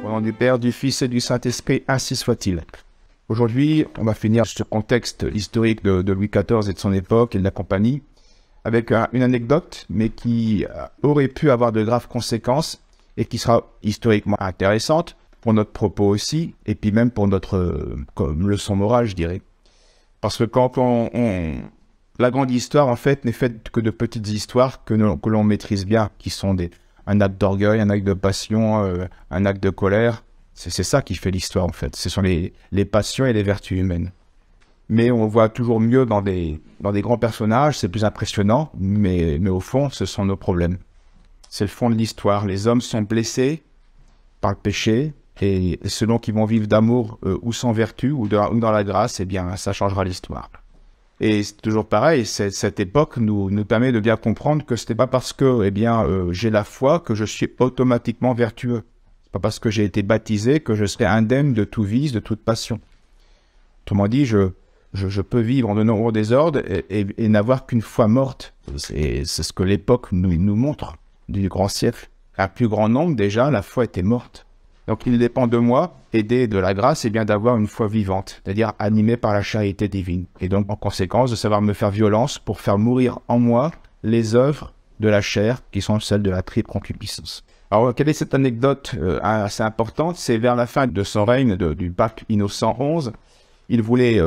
Au nom du Père, du Fils et du Saint-Esprit, ainsi soit-il. Aujourd'hui, on va finir ce contexte historique de Louis XIV et de son époque et de la compagnie avec une anecdote, mais qui aurait pu avoir de graves conséquences et qui sera historiquement intéressante pour notre propos aussi, et puis même pour notre leçon morale, je dirais. Parce que quand la grande histoire, en fait, n'est faite que de petites histoires que l'on maîtrise bien, qui sont un acte d'orgueil, un acte de passion, un acte de colère. C'est ça qui fait l'histoire, en fait. Ce sont les passions et les vertus humaines. Mais on voit toujours mieux dans des grands personnages, c'est plus impressionnant, mais au fond, ce sont nos problèmes. C'est le fond de l'histoire. Les hommes sont blessés par le péché, et selon qu'ils vont vivre d'amour ou sans vertu, ou dans la grâce, eh bien, ça changera l'histoire. Et c'est toujours pareil, cette époque nous permet de bien comprendre que ce n'est pas parce que j'ai la foi que je suis automatiquement vertueux. Ce n'est pas parce que j'ai été baptisé que je serai indemne de tout vice, de toute passion. Autrement dit, je peux vivre en donnant au désordre et n'avoir qu'une foi morte. C'est ce que l'époque nous montre du grand siècle. Un plus grand nombre, déjà, la foi était morte. Donc il dépend de moi, aidé de la grâce, et bien d'avoir une foi vivante, c'est-à-dire animée par la charité divine. Et donc en conséquence de savoir me faire violence pour faire mourir en moi les œuvres de la chair qui sont celles de la triple concupiscence. Alors quelle est cette anecdote assez importante? C'est vers la fin de son règne du pape Innocent XI. Il voulait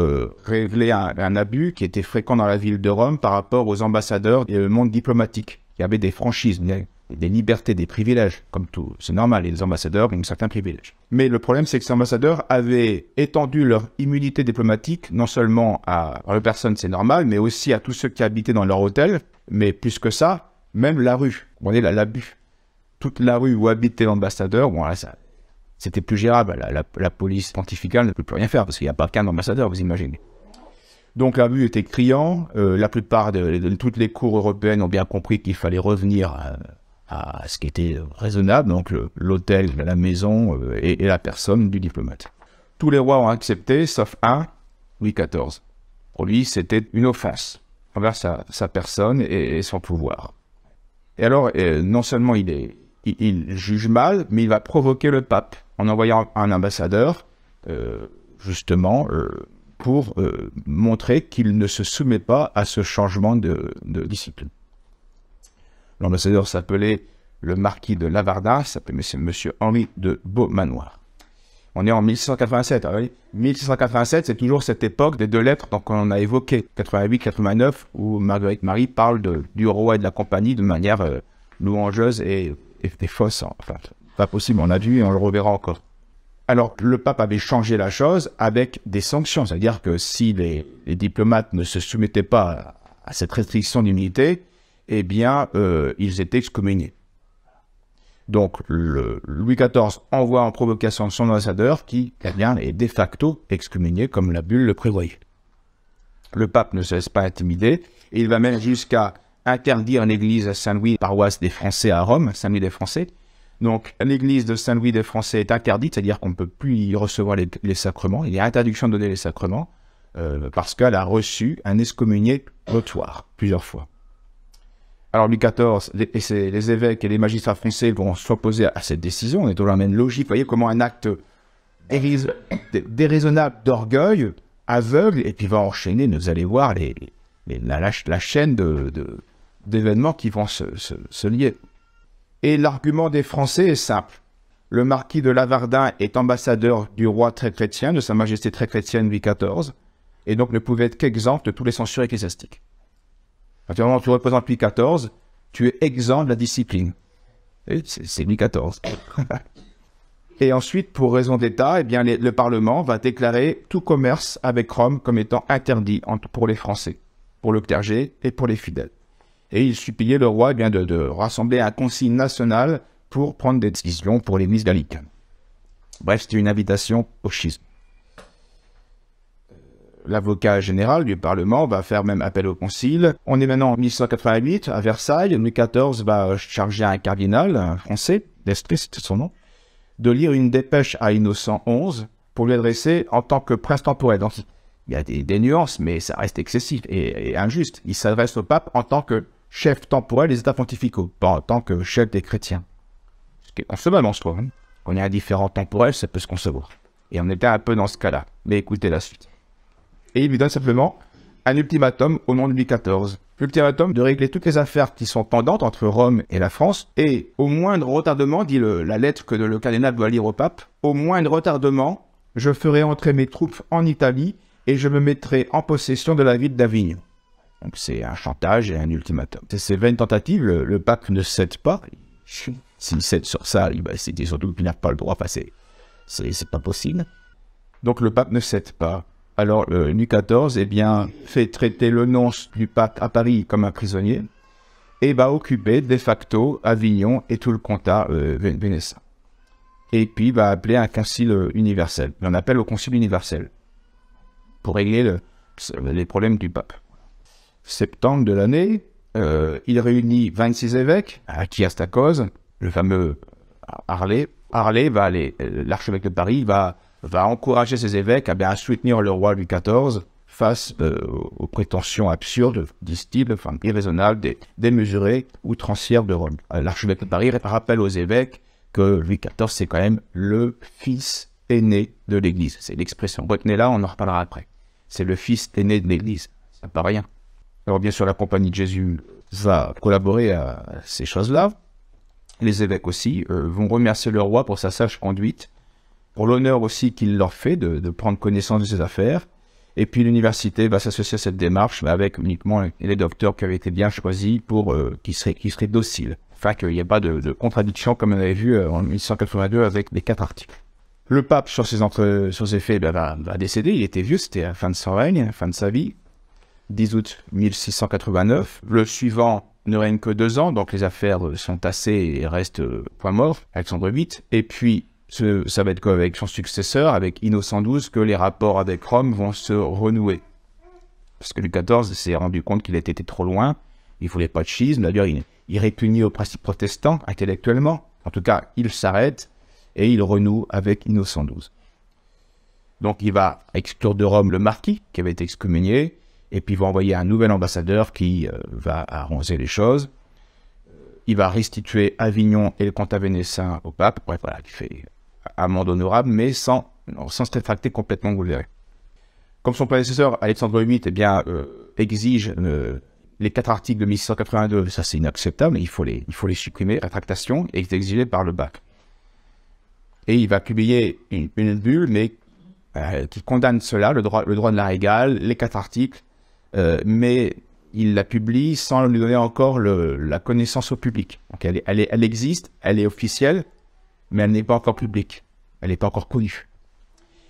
régler un abus qui était fréquent dans la ville de Rome par rapport aux ambassadeurs et au monde diplomatique, qui avaient des franchises, des libertés, des privilèges, comme tout. C'est normal, les ambassadeurs ont certains privilèges. Mais le problème, c'est que ces ambassadeurs avaient étendu leur immunité diplomatique, non seulement à la personne, c'est normal, mais aussi à tous ceux qui habitaient dans leur hôtel, mais plus que ça, même la rue. Vous voyez, l'abus. Toute la rue où habitait l'ambassadeur, bon, là, c'était plus gérable. La police pontificale ne peut plus rien faire, parce qu'il n'y a pas qu'un ambassadeur, vous imaginez. Donc l'abus était criant. La plupart de toutes les cours européennes ont bien compris qu'il fallait revenir à ce qui était raisonnable, donc l'hôtel, la maison et la personne du diplomate. Tous les rois ont accepté, sauf un, Louis XIV. Pour lui, c'était une offense envers sa personne et son pouvoir. Et alors, non seulement il juge mal, mais il va provoquer le pape en envoyant un ambassadeur, justement, pour montrer qu'il ne se soumet pas à ce changement de discipline. L'ambassadeur s'appelait le marquis de Lavardin, s'appelait monsieur Henri de Beaumanoir. On est en 1687. Ah oui. 1687, c'est toujours cette époque des deux lettres qu'on a évoquées, 88-89, où Marguerite Marie parle du roi et de la compagnie de manière louangeuse et fausse. Enfin, pas possible, on a vu et on le reverra encore. Alors, le pape avait changé la chose avec des sanctions, c'est-à-dire que si les diplomates ne se soumettaient pas à cette restriction d'immunité, eh bien, ils étaient excommuniés. Donc, Louis XIV envoie en provocation son ambassadeur qui, eh bien, est de facto excommunié comme la bulle le prévoyait. Le pape ne se laisse pas intimider et il va même jusqu'à interdire l'église Saint-Louis, paroisse des Français à Rome, Saint-Louis des Français. Donc, l'église de Saint-Louis des Français est interdite, c'est-à-dire qu'on ne peut plus y recevoir les sacrements. Il y a interdiction de donner les sacrements parce qu'elle a reçu un excommunié notoire plusieurs fois. Alors Louis XIV et les évêques et les magistrats français vont s'opposer à cette décision. On est dans la même logique. Vous voyez comment un acte déraisonnable d'orgueil, aveugle, et puis va enchaîner, vous allez voir, la chaîne d'événements qui vont se lier. Et l'argument des Français est simple. Le marquis de Lavardin est ambassadeur du roi très chrétien, de sa majesté très chrétienne Louis XIV, et donc ne pouvait être qu'exempt de tous les censures ecclésiastiques. Quand tu représentes Louis XIV, tu es exempt de la discipline. C'est Louis XIV. Et ensuite, pour raison d'État, eh bien, le Parlement va déclarer tout commerce avec Rome comme étant interdit pour les Français, pour le clergé et pour les fidèles. Et il suppliait le roi de rassembler un concile national pour prendre des décisions pour l'église gallicane. Bref, c'était une invitation au schisme. L'avocat général du Parlement va faire même appel au concile. On est maintenant en 1688 à Versailles. Louis XIV va charger un cardinal, un français, d'Estrie, c'était son nom, de lire une dépêche à Innocent XI pour lui adresser en tant que prince temporel. Donc, il y a des nuances, mais ça reste excessif et injuste. Il s'adresse au pape en tant que chef temporel des États pontificaux, pas en tant que chef des chrétiens. Ce qui est concevable en soi. On est indifférent temporel, ça peut se concevoir. Et on était un peu dans ce cas-là. Mais écoutez la suite. Et il lui donne simplement un ultimatum au nom de Louis XIV. L'ultimatum de régler toutes les affaires qui sont pendantes entre Rome et la France. Et au moindre retardement, dit la lettre que le cardinal doit lire au pape, au moindre retardement, je ferai entrer mes troupes en Italie et je me mettrai en possession de la ville d'Avignon. Donc c'est un chantage et un ultimatum. Ces vaines tentatives, le pape ne cède pas. S'il cède sur ça, c'est surtout qu'il n'a pas le droit. Enfin, c'est pas possible. Donc le pape ne cède pas. Alors Louis XIV, eh bien, fait traiter le nonce du pape à Paris comme un prisonnier et va occuper de facto Avignon et tout le comtat vénétien. Et puis va appeler un concile universel. On appelle au concile universel pour régler les problèmes du pape. Septembre de l'année, il réunit 26 évêques à Chiastakos, le fameux Harlay. Harlay va aller, l'archevêque de Paris va encourager ses évêques à soutenir le roi Louis XIV face aux prétentions absurdes, disent-ils, enfin irraisonnables, démesurées, outrancières de Rome. L'archevêque de Paris rappelle aux évêques que Louis XIV, c'est quand même le fils aîné de l'Église. C'est l'expression. Retenez-la, on en reparlera après. C'est le fils aîné de l'Église. Ça ne pas rien. Alors bien sûr, la Compagnie de Jésus va collaborer à ces choses-là. Les évêques aussi vont remercier le roi pour sa sage conduite, pour l'honneur aussi qu'il leur fait de prendre connaissance de ses affaires. Et puis l'université va s'associer à cette démarche, mais avec uniquement les docteurs qui avaient été bien choisis pour qui seraient dociles. Enfin, qu'il n'y ait pas de contradiction comme on avait vu en 1182 avec les 4 articles. Le pape, sur ses faits, va décéder. Il était vieux, c'était à la fin de son règne, à la fin de sa vie. 10 août 1689. Le suivant ne règne que 2 ans, donc les affaires sont tassées et restent point mort, Alexandre VIII. Et puis, ça va être quoi avec son successeur, avec Innocent XII, que les rapports avec Rome vont se renouer. Parce que Louis XIV s'est rendu compte qu'il était trop loin, il ne voulait pas de schisme, d'ailleurs il répugnait aux principes protestants intellectuellement. En tout cas, il s'arrête et il renoue avec Innocent XII. Donc il va exclure de Rome le marquis, qui avait été excommunié, et puis il va envoyer un nouvel ambassadeur qui va arranger les choses. Il va restituer Avignon et le comtat vénétien au pape. Bref, voilà, il fait amende honorable, mais sans se rétracter complètement, vous le verrez. Comme son prédécesseur, Alexandre VIII, eh bien, exige les 4 articles de 1682, ça c'est inacceptable, il faut les supprimer, rétractation, et est exigé par le pape. Et il va publier une bulle, mais qui condamne cela, le droit de la régale, les 4 articles, mais il la publie sans lui donner encore la connaissance au public. Donc elle existe, elle est officielle, mais elle n'est pas encore publique. Elle n'est pas encore connue.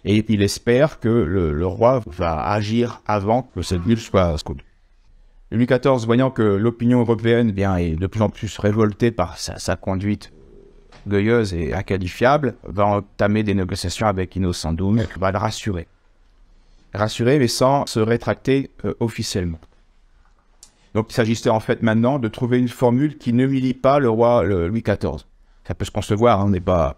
Et il espère que le roi va agir avant que cette bulle soit connue. Louis XIV, voyant que l'opinion européenne est de plus en plus révoltée par sa conduite orgueilleuse et inqualifiable, va entamer des négociations avec Innocent XII, va le rassurer. Rassurer, mais sans se rétracter officiellement. Donc il s'agissait en fait maintenant de trouver une formule qui n'humilie pas le roi Louis XIV. Ça peut se concevoir, hein, on n'est pas...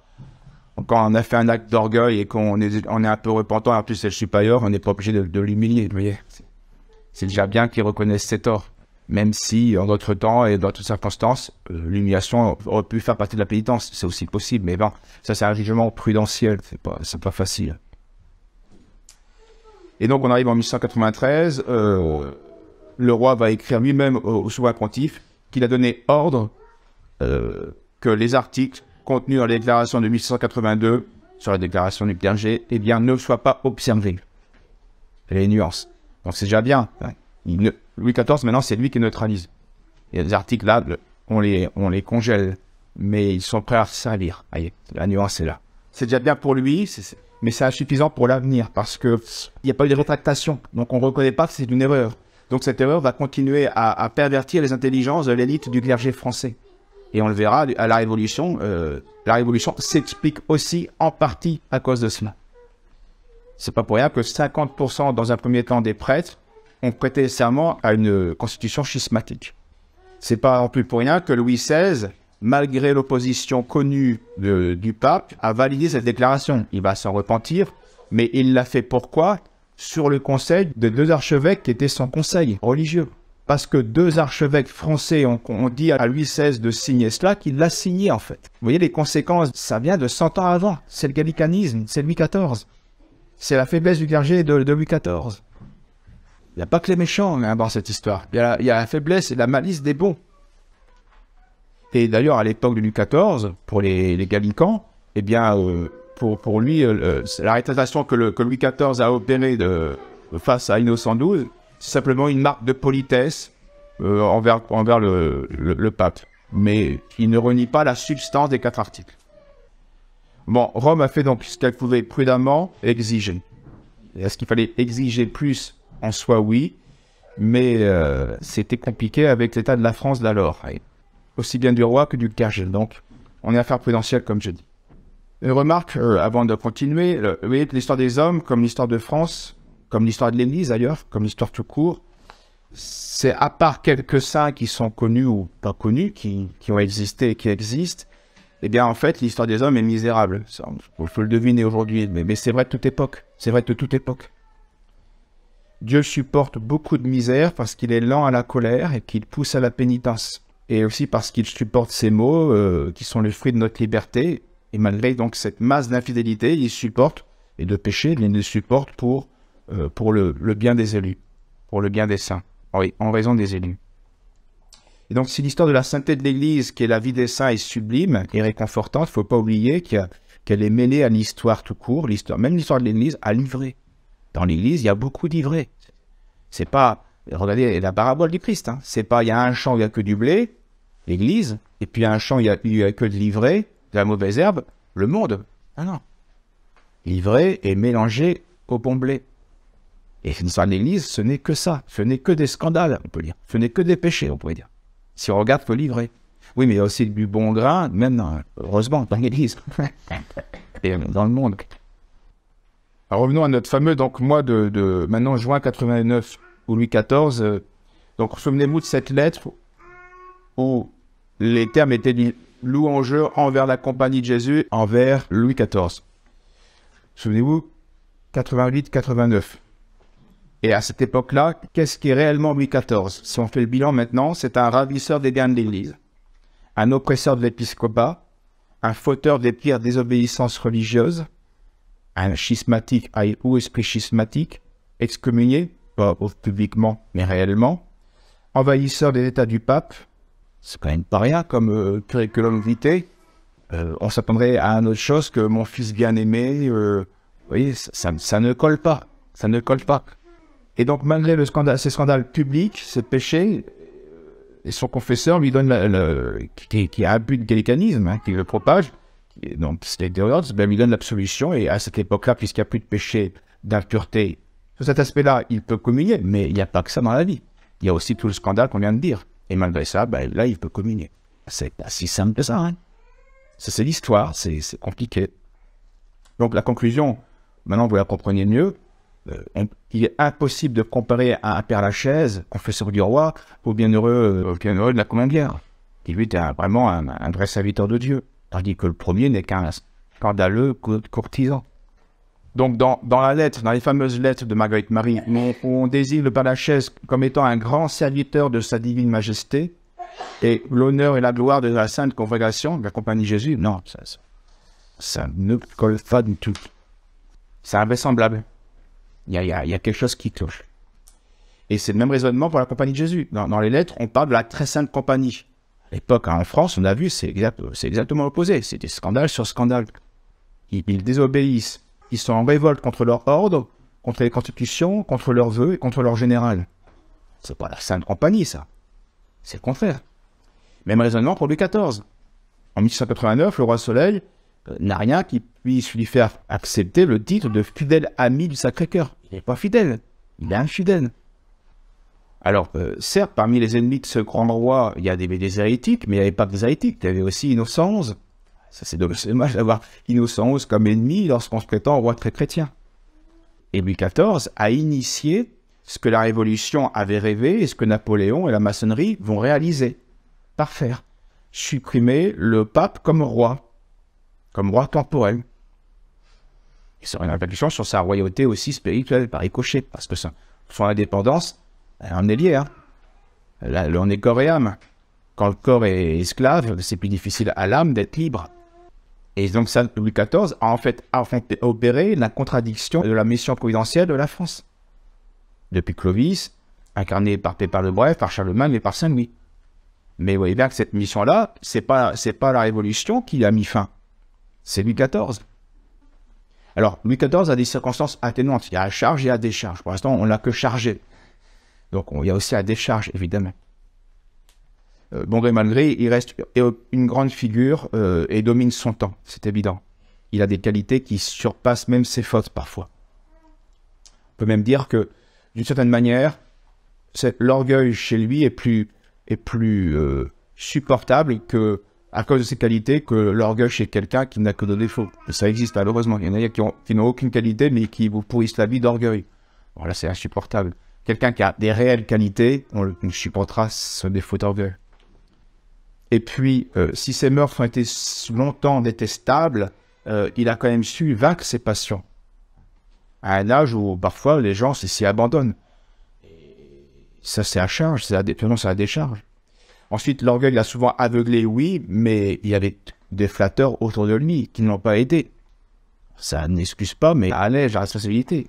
Quand on a fait un acte d'orgueil et qu'on est un peu repentant, en plus c'est le supérieur, on n'est pas obligé de l'humilier, vous voyez. C'est déjà bien qu'il reconnaisse ses torts. Même si, en d'autres temps et dans d'autres circonstances, l'humiliation aurait pu faire partie de la pénitence, c'est aussi possible. Mais bon, ça c'est un jugement prudentiel, c'est pas facile. Et donc on arrive en 1193, le roi va écrire lui-même au souverain pontife qu'il a donné ordre que les articles contenus dans la déclaration de 1682 sur la déclaration du clergé, eh bien, ne soient pas observés. Il y a les nuances. Donc c'est déjà bien. Louis XIV, maintenant, c'est lui qui neutralise. Il y a des articles là, on les congèle, mais ils sont prêts à se lire. Voyez, la nuance est là. C'est déjà bien pour lui, mais c'est insuffisant pour l'avenir, parce qu'il n'y a pas eu de rétractation. Donc on ne reconnaît pas que c'est une erreur. Donc cette erreur va continuer à pervertir les intelligences de l'élite du clergé français. Et on le verra, à la Révolution s'explique aussi en partie à cause de cela. C'est pas pour rien que 50% dans un premier temps des prêtres ont prêté serment à une constitution schismatique. C'est pas non plus pour rien que Louis XVI, malgré l'opposition connue du pape, a validé cette déclaration. Il va s'en repentir, mais il l'a fait pourquoi? Sur le conseil de 2 archevêques qui étaient sans conseil religieux. parce que deux archevêques français ont dit à Louis XVI de signer cela, qu'il l'a signé en fait. Vous voyez les conséquences, ça vient de 100 ans avant. C'est le gallicanisme, c'est Louis XIV. C'est la faiblesse du clergé de Louis XIV. Il n'y a pas que les méchants dans cette histoire. Il y a la faiblesse et la malice des bons. Et d'ailleurs, à l'époque de Louis XIV, pour les gallicans, eh bien, pour lui, la rétractation que Louis XIV a opérée face à Innocent XII, c'est simplement une marque de politesse envers le pape. Mais il ne renie pas la substance des 4 articles. Bon, Rome a fait donc ce qu'elle pouvait prudemment exiger. Est-ce qu'il fallait exiger plus? En soi, oui. Mais c'était compliqué avec l'état de la France d'alors. Aussi bien du roi que du clergé. Donc, on est affaire prudentielle, comme je dis. Une remarque, avant de continuer, vous voyez que l'histoire des hommes, comme l'histoire de France, comme l'histoire de l'Église d'ailleurs, comme l'histoire tout court, c'est à part quelques saints qui sont connus ou pas connus, qui ont existé et qui existent, eh bien en fait l'histoire des hommes est misérable. Il faut le deviner aujourd'hui, mais c'est vrai de toute époque. C'est vrai de toute époque. Dieu supporte beaucoup de misère parce qu'il est lent à la colère et qu'il pousse à la pénitence. Et aussi parce qu'il supporte ces maux qui sont le fruit de notre liberté. Et malgré donc cette masse d'infidélité, il supporte, et de péché, il les supporte pour le bien des élus, pour le bien des saints, oui, en raison des élus. Et donc, si l'histoire de la sainteté de l'Église, qui est la vie des saints, est sublime et réconfortante, il ne faut pas oublier qu'elle est mêlée à l'histoire tout court, même l'histoire de l'Église, à l'ivrée. Dans l'Église, il y a beaucoup d'ivrés. C'est pas, regardez la parabole du Christ, hein, c'est pas, il y a un champ où il n'y a que du blé, l'Église, et puis il y a un champ où il n'y a que de l'ivraie, de la mauvaise herbe, le monde. Ah non. L'ivraie est mélangée au bon blé. Et l'histoire de l'Église, ce n'est que ça. Ce n'est que des scandales, on peut dire. Ce n'est que des péchés, on pourrait dire. Si on regarde que l'ivraie. Oui, mais il y a aussi du bon grain, même, heureusement, dans l'Église. Et dans le monde. Alors revenons à notre fameux mois de maintenant juin 89, où Louis XIV. Donc souvenez-vous de cette lettre où les termes étaient dit louangeux envers la compagnie de Jésus, envers Louis XIV. Souvenez-vous, 88-89. Et à cette époque-là, qu'est-ce qui est réellement Louis XIV? Si on fait le bilan maintenant, c'est un ravisseur des biens de l'Église, un oppresseur de l'épiscopat, un fauteur des pires désobéissances religieuses, un schismatique ou esprit schismatique, excommunié, pas publiquement, mais réellement, envahisseur des états du pape, c'est quand même pas rien comme curriculum vitae. On s'attendrait à une autre chose que mon fils bien-aimé. Vous voyez, ça ne colle pas. Ça ne colle pas. Et donc, malgré ces scandales publics, ces péchés, et son confesseur lui donne, qui a un but de gallicanisme, hein, qui le propage, donc c'est ben, lui donne l'absolution. Et à cette époque-là, puisqu'il n'y a plus de péché, d'impureté, sur cet aspect-là, il peut communier. Mais il n'y a pas que ça dans la vie. Il y a aussi tout le scandale qu'on vient de dire. Et malgré ça, ben, là, il peut communier. C'est pas si simple que ça. Hein. Ça, c'est l'histoire, c'est compliqué. Donc, la conclusion, maintenant, vous la comprenez mieux. Il est impossible de comparer un Père-Lachaise, confesseur du roi, au bienheureux de la Comminguière, qui lui était vraiment un vrai serviteur de Dieu, tandis que le premier n'est qu'un scandaleux courtisan. Donc, dans la lettre, dans les fameuses lettres de Marguerite Marie, on désigne le Père-Lachaise comme étant un grand serviteur de sa divine majesté, et l'honneur et la gloire de la sainte congrégation, de la compagnie de Jésus, non, ça ne colle pas du tout. C'est invraisemblable. Il y a quelque chose qui cloche. Et c'est le même raisonnement pour la compagnie de Jésus. Dans les lettres, on parle de la très sainte compagnie. À l'époque, en France, on a vu, c'est exactement l'opposé. C'est des scandales sur scandales. Ils désobéissent. Ils sont en révolte contre leur ordre, contre les constitutions, contre leurs vœux et contre leur général. C'est pas la sainte compagnie, ça. C'est le contraire. Même raisonnement pour Louis XIV. En 1689, le roi Soleil n'a rien qui puisse lui faire accepter le titre de fidèle ami du Sacré-Cœur. Il n'est pas fidèle, il est infidèle. Alors, certes, parmi les ennemis de ce grand roi, il y a des hérétiques, mais il n'y avait pas que des hérétiques, il y avait aussi Innocent XI. Ça, c'est dommage d'avoir Innocent XI comme ennemi lorsqu'on se prétend roi très chrétien. Et Louis XIV a initié ce que la Révolution avait rêvé et ce que Napoléon et la maçonnerie vont réaliser, par faire. Supprimer le pape comme roi temporel. Et ça aurait une répercussion sur sa royauté aussi spirituelle, par ricochet, parce que son indépendance, elle en est liée. Hein. Là, on est corps et âme. Quand le corps est esclave, c'est plus difficile à l'âme d'être libre. Et donc ça, Louis XIV a en fait opéré la contradiction de la mission providentielle de la France. Depuis Clovis, incarné par Pépin le Bref, par Charlemagne et par Saint-Louis. Mais vous voyez bien que cette mission-là, c'est pas la Révolution qui a mis fin. C'est Louis XIV. Alors, Louis XIV a des circonstances atténuantes. Il y a à charge et à décharge. Pour l'instant, on l'a que chargé. Donc, il y a aussi à décharge, évidemment. Bon gré mal gré, il reste une grande figure et domine son temps, c'est évident. Il a des qualités qui surpassent même ses fautes parfois. On peut même dire que, d'une certaine manière, l'orgueil chez lui est plus supportable que, à cause de ses qualités, que l'orgueil chez quelqu'un qui n'a que de défauts. Ça existe malheureusement. Il y en a qui n'ont aucune qualité mais qui vous pourrissent la vie d'orgueil. Bon là c'est insupportable. Quelqu'un qui a des réelles qualités, on supportera ce défaut d'orgueil. Et puis, si ses mœurs ont été longtemps détestables, il a quand même su vaincre ses passions. À un âge où, parfois, les gens s'y abandonnent. Ça, c'est à charge, c'est à la décharge. Ensuite, l'orgueil l'a souvent aveuglé, oui, mais il y avait des flatteurs autour de lui qui ne l'ont pas aidé. Ça n'excuse pas, mais allège la responsabilité.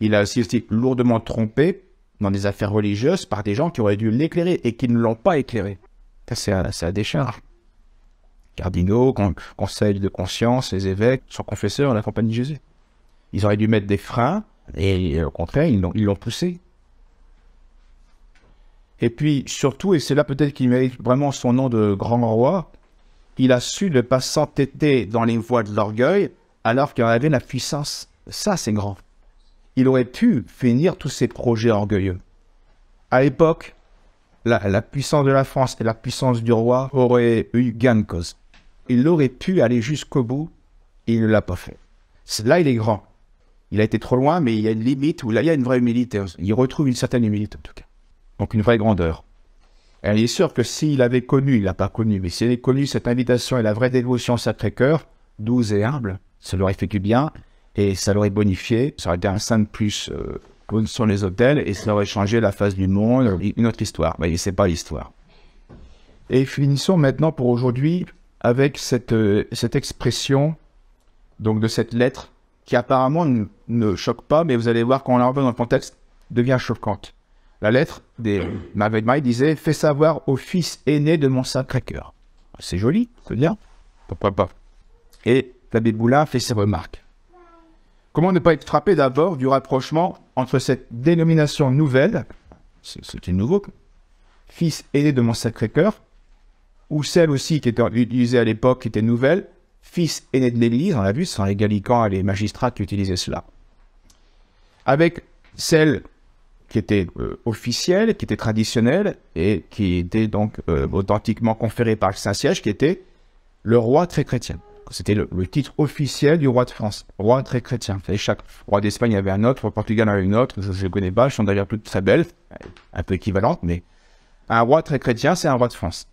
Il a aussi lourdement trompé dans des affaires religieuses par des gens qui auraient dû l'éclairer et qui ne l'ont pas éclairé. Ça, c'est à décharge. Cardinaux, conseils de conscience, les évêques, son confesseur, la compagnie de Jésus. Ils auraient dû mettre des freins, et au contraire, ils l'ont poussé. Et puis, surtout, et c'est là peut-être qu'il mérite vraiment son nom de grand roi, il a su ne pas s'entêter dans les voies de l'orgueil, alors qu'il en avait la puissance. Ça, c'est grand. Il aurait pu finir tous ses projets orgueilleux. À l'époque, la puissance de la France et la puissance du roi auraient eu gain de cause. Il aurait pu aller jusqu'au bout, et il ne l'a pas fait. Là, il est grand. Il a été trop loin, mais il y a une limite où là, il y a une vraie humilité. Il retrouve une certaine humilité, en tout cas. Donc, une vraie grandeur. Et il est sûr que s'il avait connu, il n'a pas connu, mais s'il avait connu cette invitation et la vraie dévotion au Sacré-Cœur, douce et humble, ça l'aurait fait du bien, et ça l'aurait bonifié. Ça aurait été un saint de plus sur les autels, et ça aurait changé la face du monde, une autre histoire. Mais c'est pas l'histoire. Et finissons maintenant pour aujourd'hui avec cette expression donc de cette lettre qui apparemment ne choque pas, mais vous allez voir quand on la revoit dans le contexte, devient choquante. La lettre des Marie disait « Fais savoir au fils aîné de mon Sacré-Cœur ». C'est joli, c'est bien, pourquoi pas. Et l'abbé Boulin fait ses remarques. Comment ne pas être frappé d'abord du rapprochement entre cette dénomination nouvelle, c'était nouveau, fils aîné de mon Sacré-Cœur, ou celle aussi qui était utilisée à l'époque, qui était nouvelle, fils aîné de l'Église, on l'a vu, ce sont les gallicans et les magistrats qui utilisaient cela. Avec celle qui était officielle, qui était traditionnelle, et qui était donc authentiquement conférée par le Saint-Siège, qui était le roi très chrétien. C'était le titre officiel du roi de France, roi très chrétien. Vous savez, chaque roi d'Espagne avait un autre, le roi Portugal avait une autre, je ne connais pas, elles sont d'ailleurs toutes très belles, un peu équivalentes, mais un roi très chrétien, c'est un roi de France.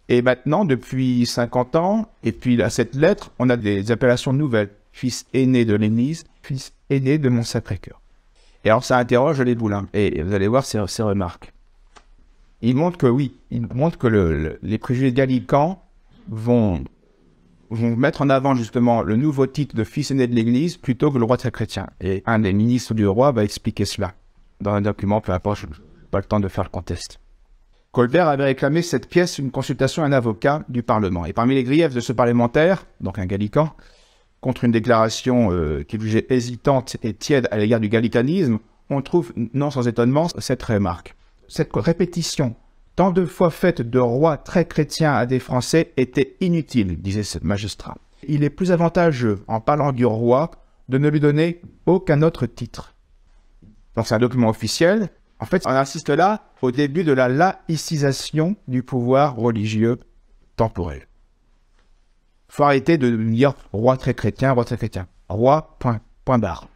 Et maintenant, depuis 50 ans, et puis à cette lettre, on a des appellations nouvelles. Fils aîné de l'Église, fils aîné de mon Sacré-Cœur. Et alors ça interroge les Boulins, et vous allez voir ces remarques. Il montre que oui, il montre que les préjugés gallicans vont mettre en avant justement le nouveau titre de fils aîné de l'Église plutôt que le roi très chrétien. Et un des ministres du roi va expliquer cela dans un document, peu importe, je n'ai pas le temps de faire le conteste. Colbert avait réclamé cette pièce une consultation à un avocat du Parlement. Et parmi les griefs de ce parlementaire, donc un gallican, contre une déclaration qu'il jugeait hésitante et tiède à l'égard du gallicanisme, on trouve, non sans étonnement, cette remarque. Cette répétition, tant de fois faite de rois très chrétiens à des Français, était inutile, disait ce magistrat. Il est plus avantageux, en parlant du roi, de ne lui donner aucun autre titre. Donc c'est un document officiel. En fait, on insiste là au début de la laïcisation du pouvoir religieux temporel. Il faut arrêter de dire roi très chrétien, roi, point barre.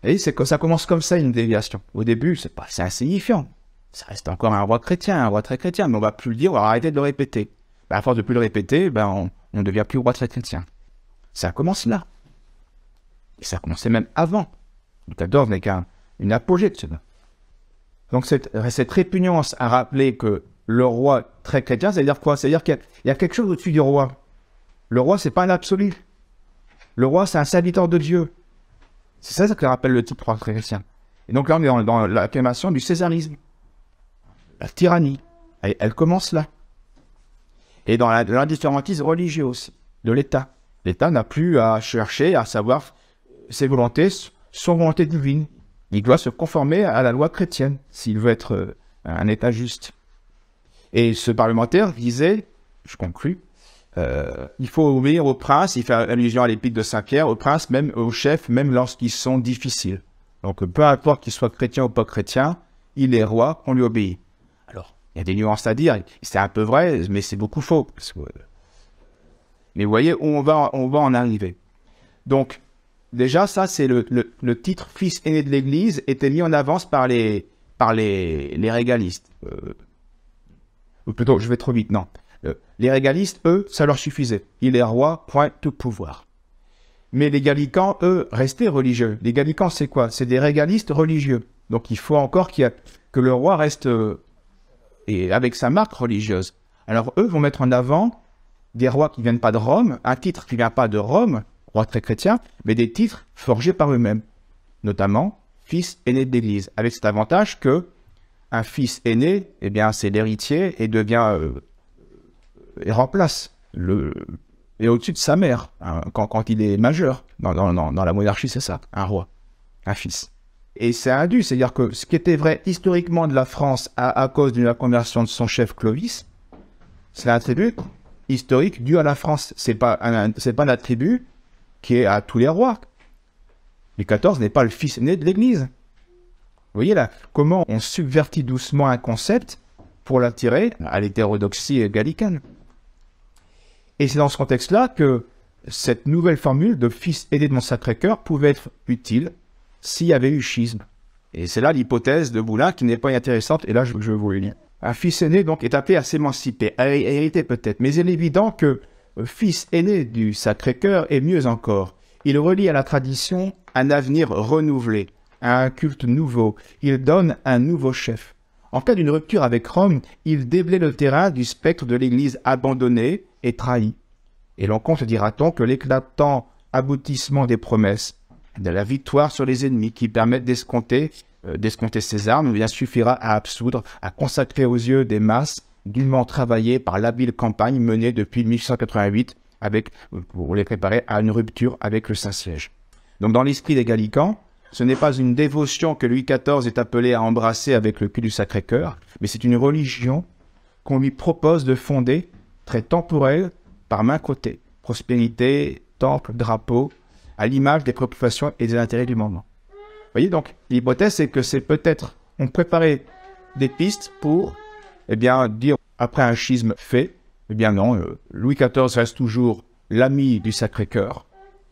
Et c'est que ça commence comme ça, une déviation. Au début, c'est insignifiant. Ça reste encore un roi chrétien, un roi très chrétien, mais on va plus le dire, on va arrêter de le répéter. À force de plus le répéter, on ne devient plus roi très chrétien. Ça commence là. Et ça commençait même avant. Louis XIV n'est qu'une apogée de cela. Donc cette répugnance à rappeler que le roi très chrétien, c'est-à-dire quoi? C'est-à-dire qu'il y a quelque chose au-dessus du roi. Le roi, c'est pas un absolu. Le roi, c'est un serviteur de Dieu. C'est ça que rappelle le type roi chrétien. Et donc là, on est dans l'acclamation du césarisme. La tyrannie. Elle commence là. Et dans l'indifférentisme religieux aussi, de l'État. L'État n'a plus à chercher à savoir ses volontés, son volonté divine. Il doit se conformer à la loi chrétienne, s'il veut être un État juste. Et ce parlementaire disait, je conclus, il faut obéir au prince, il fait allusion à l'épître de Saint-Pierre, au prince, même aux chefs, même lorsqu'ils sont difficiles. Donc peu importe qu'il soit chrétien ou pas chrétien, il est roi, on lui obéit. Alors, il y a des nuances à dire, c'est un peu vrai, mais c'est beaucoup faux. Mais vous voyez où on va en arriver. Donc, déjà, ça, c'est le titre « Fils aîné de l'Église » était mis en avance par les régalistes. Ou plutôt, je vais trop vite, non. Les régalistes, eux, ça leur suffisait. Il est roi, point, tout pouvoir. Mais les gallicans, eux, restaient religieux. Les gallicans, c'est quoi? C'est des régalistes religieux. Donc, il faut encore que le roi reste et avec sa marque religieuse. Alors, eux vont mettre en avant des rois qui ne viennent pas de Rome, un titre qui ne vient pas de Rome, roi très chrétien, mais des titres forgés par eux-mêmes, notamment fils aîné de l'Église, avec cet avantage que un fils aîné, eh bien, c'est l'héritier et devient et remplace et au-dessus de sa mère hein, quand il est majeur. Dans la monarchie, c'est ça, un roi, un fils. Et c'est indu, c'est-à-dire que ce qui était vrai historiquement de la France à cause de la conversion de son chef Clovis, c'est un attribut historique dû à la France. C'est pas un attribut qui est à tous les rois. Louis XIV n'est pas le fils aîné de l'Église. Vous voyez là, comment on subvertit doucement un concept pour l'attirer à l'hétérodoxie gallicane. Et c'est dans ce contexte-là que cette nouvelle formule de fils aîné de mon Sacré-Cœur pouvait être utile s'il y avait eu schisme. Et c'est là l'hypothèse de Boulin qui n'est pas intéressante, et là je vais vous le lire. Un fils aîné donc est appelé à s'émanciper, à hériter peut-être, mais il est évident que fils aîné du Sacré-Cœur est mieux encore. Il relie à la tradition un avenir renouvelé, à un culte nouveau. Il donne un nouveau chef. En cas d'une rupture avec Rome, il déblaye le terrain du spectre de l'Église abandonnée et trahie. Et l'on compte, dira-t-on, que l'éclatant aboutissement des promesses, de la victoire sur les ennemis qui permettent d'escompter ses armes, bien suffira à absoudre, à consacrer aux yeux des masses, dûment travaillées par l'habile campagne menée depuis 1888 pour les préparer à une rupture avec le Saint-Siège. Donc dans l'esprit des Gallicans, ce n'est pas une dévotion que Louis XIV est appelé à embrasser avec le culte du Sacré-Cœur, mais c'est une religion qu'on lui propose de fonder, très temporelle, par main côté. Prospérité, temple, drapeau, à l'image des préoccupations et des intérêts du moment. Vous voyez donc, l'hypothèse c'est que c'est peut-être, on préparait des pistes pour, eh bien, dire, après un schisme fait, eh bien non, Louis XIV reste toujours l'ami du Sacré-Cœur,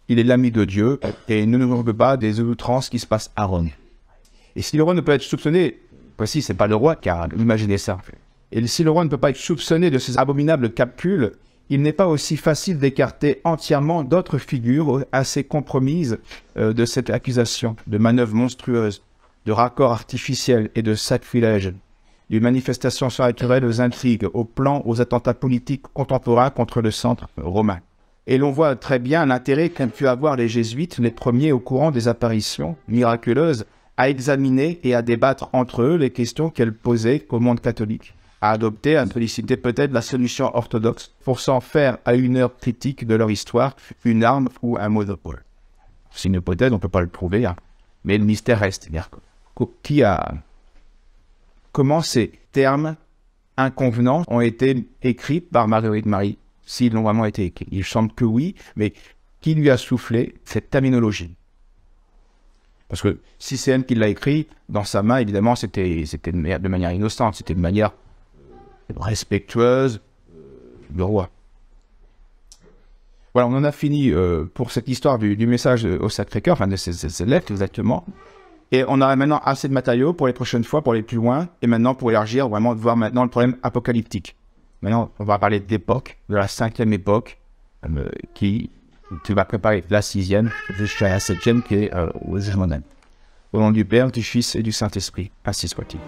il est l'ami de Dieu, et ne nous veut pas des outrances qui se passent à Rome. Et si le roi ne peut être soupçonné, voici, c'est pas le roi qui a imaginé ça, et si le roi ne peut pas être soupçonné de ces abominables calculs, il n'est pas aussi facile d'écarter entièrement d'autres figures assez compromises de cette accusation, de manœuvres monstrueuses, de raccords artificiels et de sacrilèges, d'une manifestation surnaturelle aux intrigues, aux plans, aux attentats politiques contemporains contre le centre romain. Et l'on voit très bien l'intérêt qu'ont pu avoir les jésuites, les premiers au courant des apparitions miraculeuses, à examiner et à débattre entre eux les questions qu'elles posaient au monde catholique, à adopter, à solliciter peut-être la solution orthodoxe pour s'en faire à une heure critique de leur histoire une arme ou un monopole. C'est une hypothèse, on ne peut pas le prouver, hein. Mais le mystère reste. Comment ces termes inconvenants ont été écrits par Marguerite Marie, s'ils l'ont vraiment été écrits? Il semble que oui, mais qui lui a soufflé cette terminologie? Parce que si c'est elle qui l'a écrit, dans sa main, évidemment, c'était de manière innocente, c'était de manière respectueuse du roi. Voilà, on en a fini pour cette histoire du message au Sacré-Cœur, enfin de ces lettres exactement. Et on a maintenant assez de matériaux pour les prochaines fois, pour aller plus loin, et maintenant pour élargir, vraiment de voir maintenant le problème apocalyptique. Maintenant, on va parler d'époque, de la 5e époque, qui va préparer la 6e, jusqu'à la 7e qui est aux Ismonènes. Au nom du Père, du Fils et du Saint-Esprit. Ainsi soit-il.